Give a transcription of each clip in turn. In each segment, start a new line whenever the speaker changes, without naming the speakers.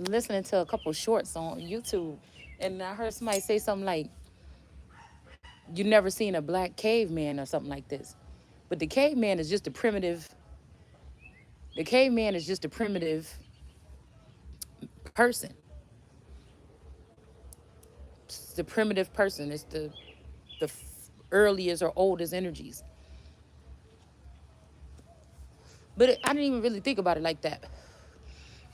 listening to a couple shorts on YouTube, and I heard somebody say something like, "You never seen a black caveman or something like this," but the caveman is just a primitive. The caveman is just a primitive person. It's the primitive person. It's the earliest or oldest energies. But I didn't even really think about it like that.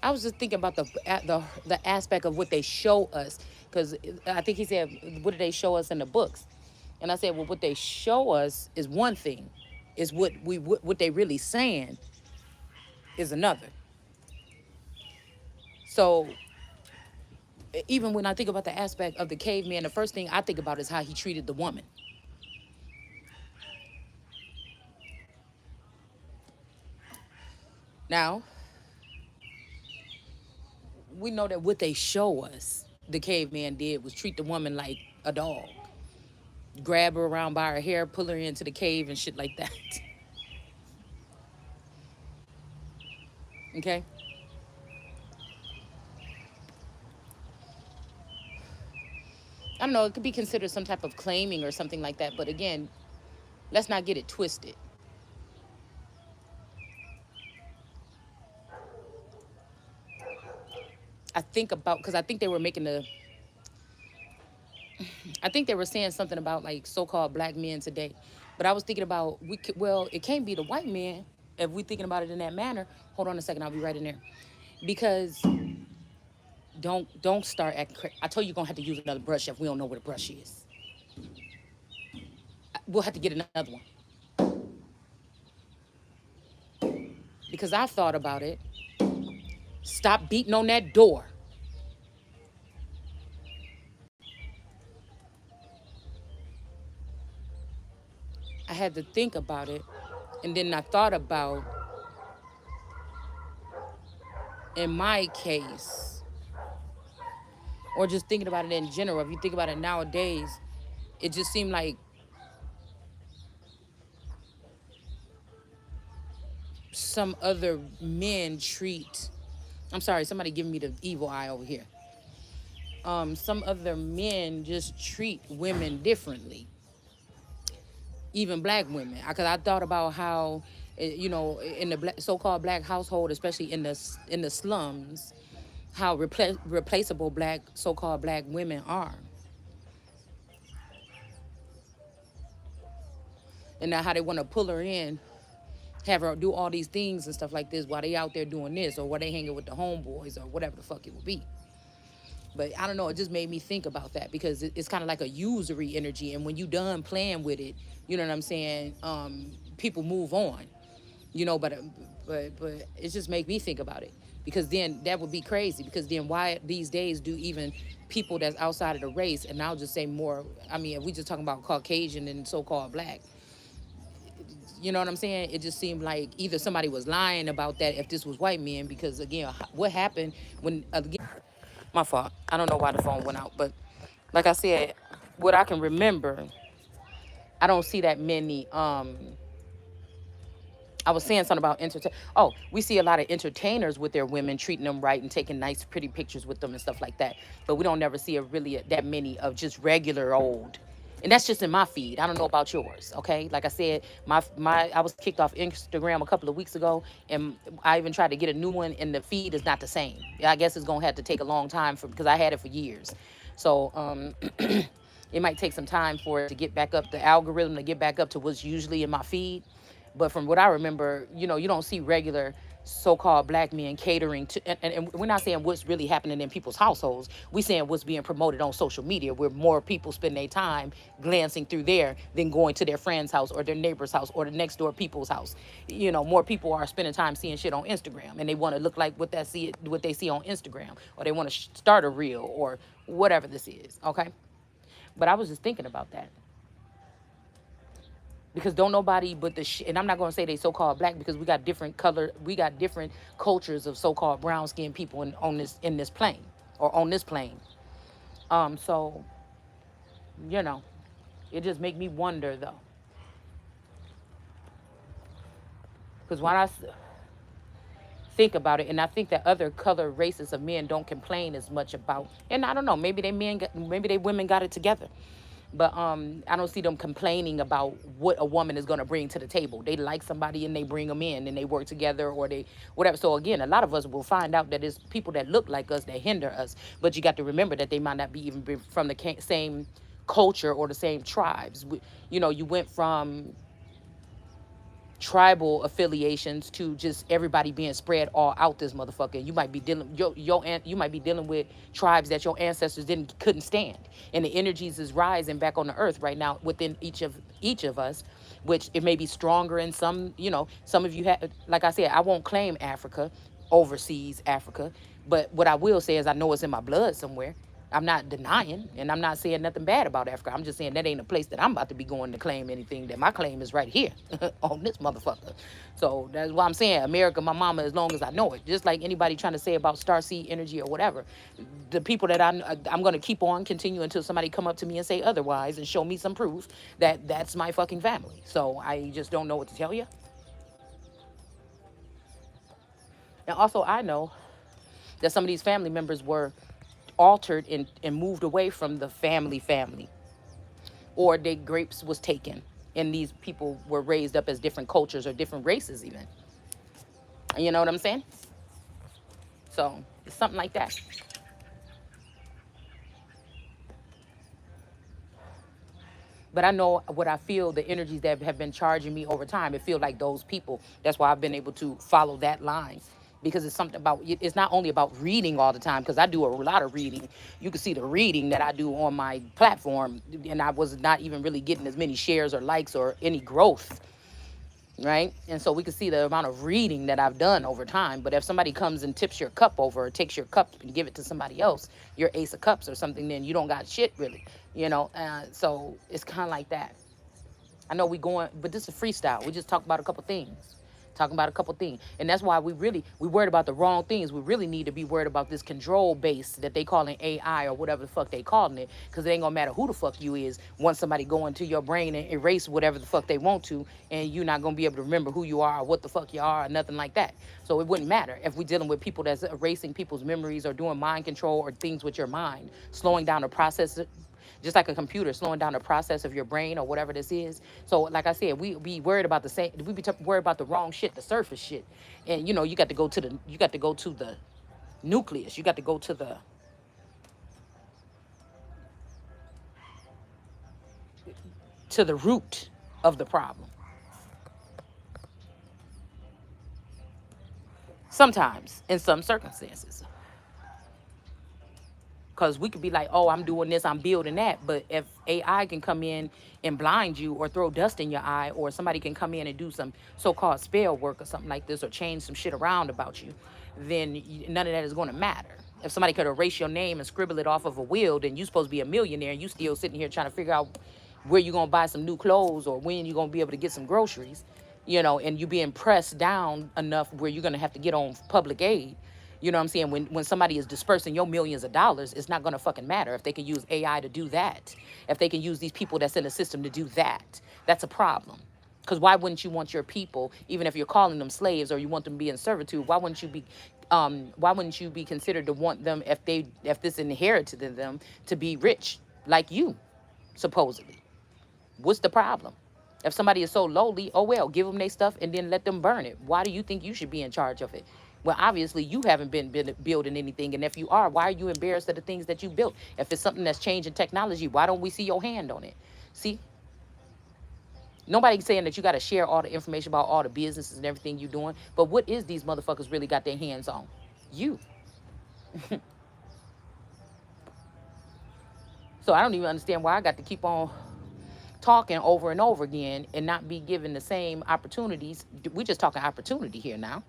I was just thinking about the aspect of what they show us, because I think he said, "What do they show us in the books?" And I said, "Well, what they show us is one thing, is what they really saying is another." So even when I think about the aspect of the caveman, the first thing I think about is how he treated the woman. Now we know that what they show us the caveman did was treat the woman like a dog, grab her around by her hair, pull her into the cave and shit like that. Okay. I don't know, it could be considered some type of claiming or something like that. But again, let's not get it twisted. I think about, because I think they were making I think they were saying something about like so-called black men today. But I was thinking about, well, it can't be the white man if we're thinking about it in that manner. Hold on a second, I'll be right in there. Because don't start acting crazy. I told you you're gonna have to use another brush if we don't know what a brush is. We'll have to get another one. Because I thought about it. Stop beating on that door. I had to think about it. And then I thought about, in my case, or just thinking about it in general, if you think about it nowadays, it just seemed like some other men treat, I'm sorry, somebody giving me the evil eye over here. Some other men just treat women differently, even black women. Because I thought about how, in the so-called black household, especially in the slums, how replaceable black so-called black women are, and now how they want to pull her in, have her do all these things and stuff like this while they out there doing this, or while they hanging with the homeboys or whatever the fuck it would be. But I don't know, it just made me think about that, because it's kind of like a usury energy, and when you done playing with it, you know what I'm saying, people move on, but it just make me think about it, because then that would be crazy, because then why these days do even people that's outside of the race, and I'll just say more, I mean, if we just talking about Caucasian and so-called black, you know what I'm saying? It just seemed like either somebody was lying about that if this was white men, because again, what happened when, again, my fault. I don't know why the phone went out, but like I said, what I can remember, I don't see that many. I was saying something about entertain. Oh, we see a lot of entertainers with their women treating them right and taking nice, pretty pictures with them and stuff like that. But we don't never see that many of just regular old. And that's just in my feed. I don't know about yours. Okay, like I said, my I was kicked off Instagram a couple of weeks ago, and I even tried to get a new one, and the feed is not the same. I guess it's gonna have to take a long time because I had it for years. So it might take some time for it to get back up, the algorithm to get back up to what's usually in my feed. But from what I remember, you don't see regular so-called black men catering to, and we're not saying what's really happening in people's households. We're saying what's being promoted on social media, where more people spend their time glancing through there than going to their friend's house or their neighbor's house or the next door people's house. More people are spending time seeing shit on Instagram, and they want to look like what they see on Instagram, or they want to start a reel or whatever this is. Okay, but I was just thinking about that, because don't nobody but and I'm not going to say they so-called black, because we got different cultures of so-called brown skinned people in this plane, or on this plane. So you know it just make me wonder though, because when I think about it. And I think that other color races of men don't complain as much about, and I don't know, maybe maybe they women got it together. But I don't see them complaining about what a woman is going to bring to the table. They like somebody and they bring them in and they work together, or they whatever. So again, a lot of us will find out that it's people that look like us that hinder us. But you got to remember that they might not be even be from the same culture or the same tribes. You know, you went from tribal affiliations to just everybody being spread all out this motherfucker. You might be dealing you might be dealing with tribes that your ancestors couldn't stand, and the energies is rising back on the earth right now within each of us, which it may be stronger in some. You know, some of you have, like I said, I won't claim Africa, overseas Africa, but what I will say is I know it's in my blood somewhere. I'm not denying, and I'm not saying nothing bad about Africa. I'm just saying that ain't a place that I'm about to be going to claim anything. That my claim is right here on this motherfucker. So that's why I'm saying America, my mama, as long as I know it. Just like anybody trying to say about starseed energy or whatever. The people that I'm going to keep on continue until somebody come up to me and say otherwise and show me some proof that that's my fucking family. So I just don't know what to tell you. And also I know that some of these family members were altered and moved away from the family, or their grapes was taken, and these people were raised up as different cultures or different races even. You know what I'm saying? So it's something like that. But I know what I feel, the energies that have been charging me over time, it feels like those people. That's why I've been able to follow that line. Because it's something about, it's not only about reading all the time, because I do a lot of reading. You can see the reading that I do on my platform, and I was not even really getting as many shares or likes or any growth, right? And so we can see the amount of reading that I've done over time. But if somebody comes and tips your cup over, or takes your cup and give it to somebody else, your ace of cups or something, then you don't got shit really, you know? So it's kind of like that. I know we going, but this is freestyle. We just talk about a couple things. Talking about a couple things. And that's why we worried about the wrong things. We really need to be worried about this control base that they calling AI or whatever the fuck they calling it. Because it ain't gonna matter who the fuck you is once somebody go into your brain and erase whatever the fuck they want to, and you're not gonna be able to remember who you are or what the fuck you are or nothing like that. So it wouldn't matter if we're dealing with people that's erasing people's memories or doing mind control or things with your mind, slowing down the process, just like a computer slowing down the process of your brain or whatever this is. So like I said, we be worried about the same, worried about the wrong shit, the surface shit. And you know, you got to go to the nucleus. You got to go to the root of the problem. Sometimes in some circumstances. Because we could be like, oh, I'm doing this, I'm building that. But if AI can come in and blind you or throw dust in your eye, or somebody can come in and do some so-called spell work or something like this, or change some shit around about you, then none of that is going to matter. If somebody could erase your name and scribble it off of a will, then you're supposed to be a millionaire, and you still sitting here trying to figure out where you're going to buy some new clothes or when you're going to be able to get some groceries, you know, and you being pressed down enough where you're going to have to get on public aid. You know what I'm saying? When somebody is dispersing your millions of dollars, it's not going to fucking matter if they can use AI to do that. If they can use these people that's in the system to do that, that's a problem. Because why wouldn't you want your people, even if you're calling them slaves or you want them to be in servitude, why wouldn't you be considered to want them, if this inherited in them, to be rich like you, supposedly? What's the problem? If somebody is so lowly, oh well, give them their stuff and then let them burn it. Why do you think you should be in charge of it? Well, obviously you haven't been building anything, and if you are, why are you embarrassed of the things that you built? If it's something that's changing technology, why don't we see your hand on it? See, nobody's saying that you got to share all the information about all the businesses and everything you're doing, but what is these motherfuckers really got their hands on? You. So I don't even understand why I got to keep on talking over and over again and not be given the same opportunities. We just talking opportunity here now.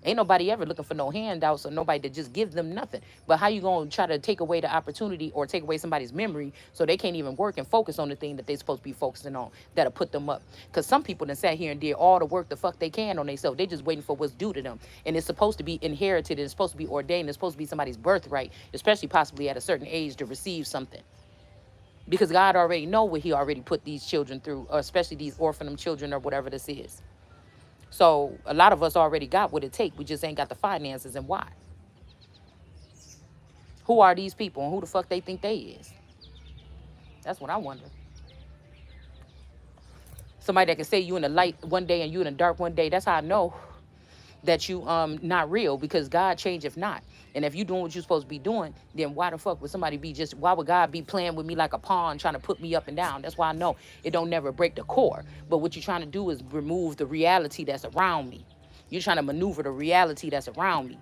Ain't nobody ever looking for no handouts or nobody to just give them nothing. But how you going to try to take away the opportunity or take away somebody's memory so they can't even work and focus on the thing that they supposed to be focusing on that'll put them up? Because some people done sat here and did all the work the fuck they can on themselves. They just waiting for what's due to them. And it's supposed to be inherited. It's supposed to be ordained. It's supposed to be somebody's birthright, especially possibly at a certain age to receive something. Because God already know what he already put these children through, or especially these orphaned children or whatever this is. So a lot of us already got what it take. We just ain't got the finances. And why? Who are these people and who the fuck they think they is? That's what I wonder. Somebody that can say you in the light one day and you in the dark one day. That's how I know that you not real, because God change if not. And if you doing what you're supposed to be doing, then why the fuck would somebody be just, why would God be playing with me like a pawn trying to put me up and down? That's why I know it don't never break the core. But what you're trying to do is remove the reality that's around me. You're trying to maneuver the reality that's around me.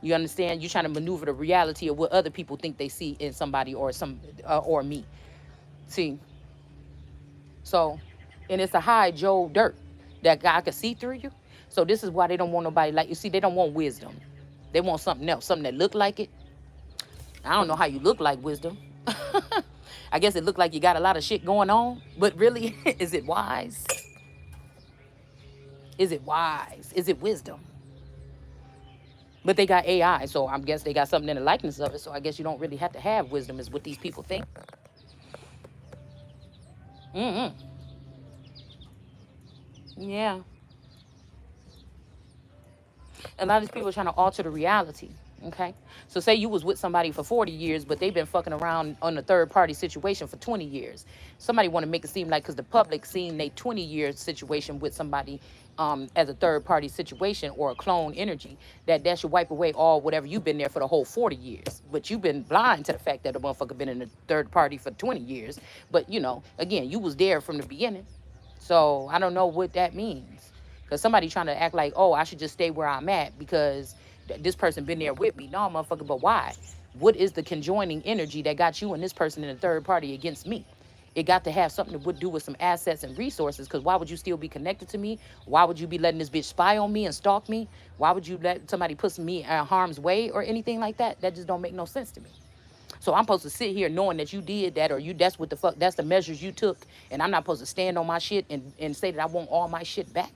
You understand? You're trying to maneuver the reality of what other people think they see in somebody or or me. See, so, and it's a high Joe dirt that God can see through you. So this is why they don't want nobody like you. See, they don't want wisdom. They want something else, something that look like it. I don't know how you look like wisdom. I guess it looked like you got a lot of shit going on, but really, is it wise? Is it wise? Is it wisdom? But they got AI, so I guess they got something in the likeness of it. So I guess you don't really have to have wisdom, is what these people think. Yeah. A lot of these people are trying to alter the reality. Okay. So say you was with somebody for 40 years, but they've been fucking around on a third party situation for 20 years. Somebody want to make it seem like, because the public seen a 20-year situation with somebody as a third party situation or a clone energy, that should wipe away all whatever you've been there for the whole 40 years. But you've been blind to the fact that the motherfucker been in a third party for 20 years. But you know, again, you was there from the beginning. So I don't know what that means. Because somebody trying to act like, oh, I should just stay where I'm at because this person been there with me. No, motherfucker, but why? What is the conjoining energy that got you and this person in a third party against me? It got to have something to do with some assets and resources, because why would you still be connected to me? Why would you be letting this bitch spy on me and stalk me? Why would you let somebody put me in harm's way or anything like that? That just don't make no sense to me. So I'm supposed to sit here knowing that you did that, or that's what the fuck, that's the measures you took, and I'm not supposed to stand on my shit and say that I want all my shit back?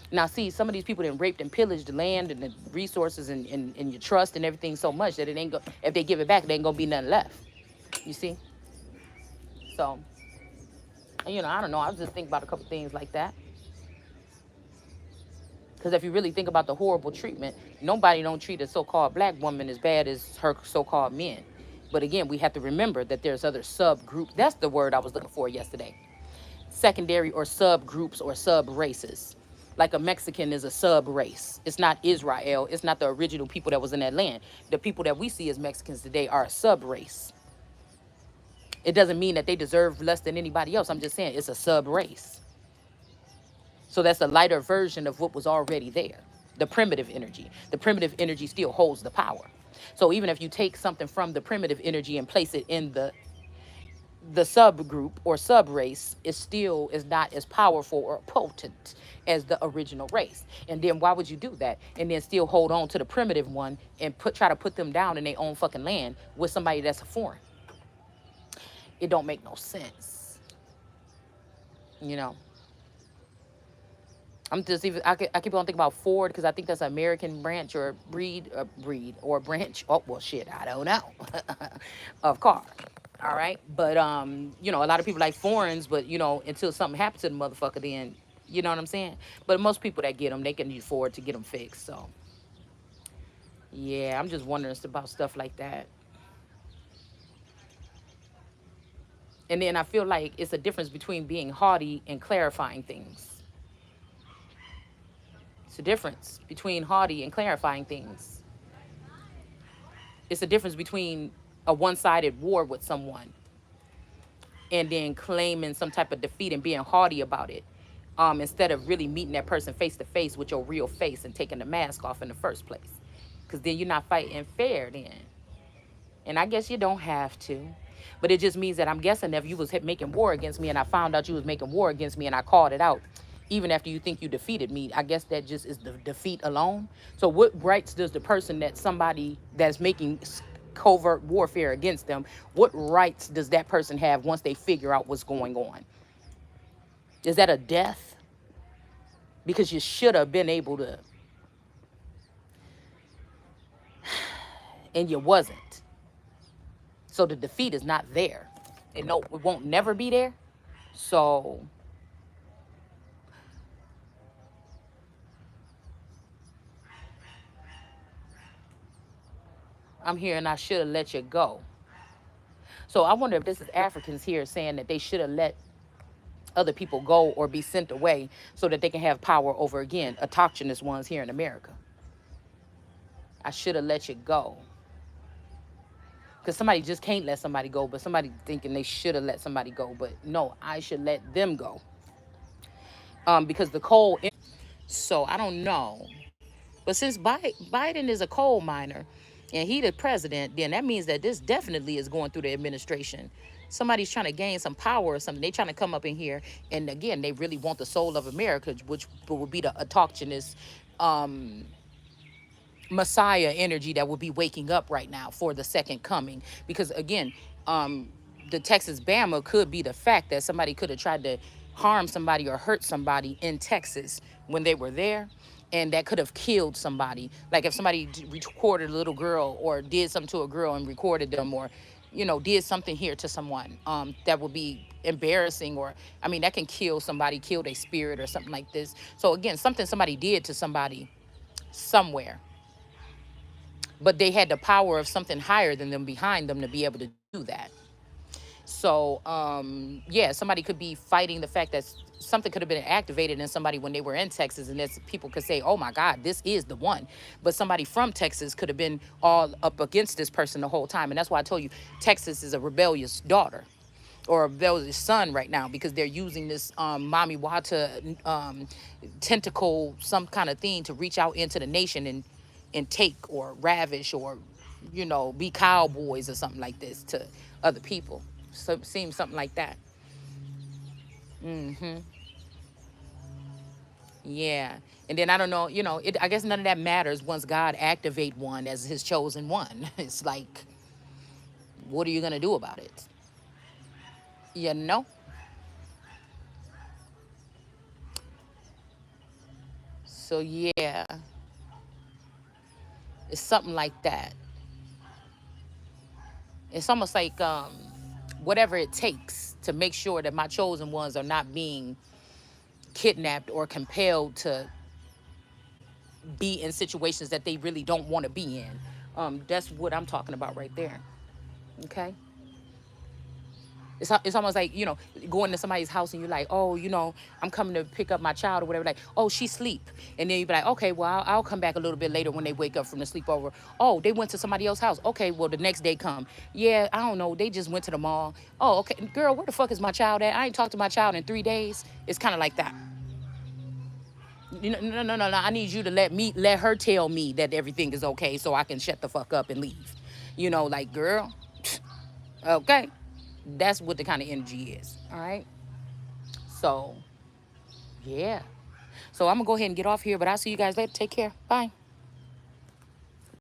Now, see, some of these people that raped and pillaged the land and the resources and your trust and everything so much that it ain't go. If they give it back, there ain't gonna be nothing left. You see? So, you know, I don't know. I was just thinking about a couple things like that. Because if you really think about the horrible treatment, nobody don't treat a so-called black woman as bad as her so-called men. But again, we have to remember that there's other subgroups. That's the word I was looking for yesterday. Secondary or subgroups or sub races. Like a Mexican is a sub race. It's not Israel. It's not the original people that was in that land. The people that we see as Mexicans today are a sub race. It doesn't mean that they deserve less than anybody else. I'm just saying it's a sub race. So that's a lighter version of what was already there. The primitive energy. The primitive energy still holds the power. So even if you take something from the primitive energy and place it in the subgroup or sub race, is still is not as powerful or potent as the original race. And then why would you do that and then still hold on to the primitive one and try to put them down in their own fucking land with somebody that's a foreign? It don't make no sense. You know, I'm just even I keep on thinking about Ford, because I think that's an American branch or breed or branch. Oh well, shit, I don't know. Of car. All right. But you know, a lot of people like foreigns, but you know, until something happens to the motherfucker, then you know what I'm saying? But most people that get them, they can afford to get them fixed. So yeah, I'm just wondering about stuff like that. And then I feel like it's a difference between being haughty and clarifying things. It's a difference between haughty and clarifying things. It's a difference between a one-sided war with someone and then claiming some type of defeat and being haughty about it, instead of really meeting that person face to face with your real face and taking the mask off in the first place. Because then you're not fighting fair then. And I guess you don't have to. But it just means that I'm guessing if you was making war against me and I found out you was making war against me and I called it out, even after you think you defeated me, I guess that just is the defeat alone. So what rights does the person that somebody that's making covert warfare against them, what rights does that person have once they figure out what's going on? Is that a death? Because you should have been able to, and you wasn't. So the defeat is not there. And no, it won't never be there. So I'm here and I should have let you go. So I wonder if this is Africans here saying that they should have let other people go or be sent away so that they can have power over, again, autochthonous ones here in America. I should have let you go. Because somebody just can't let somebody go, but somebody thinking they should have let somebody go. But no, I should let them go. Because the coal. So I don't know. But since Biden is a coal miner and he the president, then that means that this definitely is going through the administration. Somebody's trying to gain some power or something. They trying to come up in here. And again, they really want the soul of America, which would be the autochthonous Messiah energy that will be waking up right now for the second coming. Because again, the Texas Bama could be the fact that somebody could have tried to harm somebody or hurt somebody in Texas when they were there. And that could have killed somebody. Like if somebody recorded a little girl or did something to a girl and recorded them, or, did something here to someone that would be embarrassing, or, I mean, that can kill somebody, kill their spirit or something like this. So again, something somebody did to somebody somewhere, but they had the power of something higher than them behind them to be able to do that. So yeah, somebody could be fighting the fact that something could have been activated in somebody when they were in Texas, and this people could say, oh my God, this is the one. But somebody from Texas could have been all up against this person the whole time. And that's why I told you Texas is a rebellious daughter or a rebellious son right now, because they're using this Mami Wata tentacle, some kind of thing, to reach out into the nation and take or ravish or, be cowboys or something like this to other people. So it seems something like that. Hmm. Yeah. And then I don't know, I guess none of that matters once God activate one as his chosen one. It's like, what are you going to do about it? You know? So yeah, it's something like that. It's almost like whatever it takes to make sure that my chosen ones are not being kidnapped or compelled to be in situations that they really don't want to be in. That's what I'm talking about right there. Okay. It's almost like, going to somebody's house and you're like, oh, I'm coming to pick up my child or whatever. Like, oh, she's asleep. And then you be like, okay, well, I'll come back a little bit later when they wake up from the sleepover. Oh, they went to somebody else's house. Okay, well, the next day come. Yeah, I don't know. They just went to the mall. Oh, okay. Girl, where the fuck is my child at? I ain't talked to my child in 3 days. It's kind of like that. No, no, no, no. I need you to let her tell me that everything is okay so I can shut the fuck up and leave. Like, girl, okay. That's what the kind of energy is. All right. So, yeah. So I'm going to go ahead and get off here, but I'll see you guys later. Take care. Bye.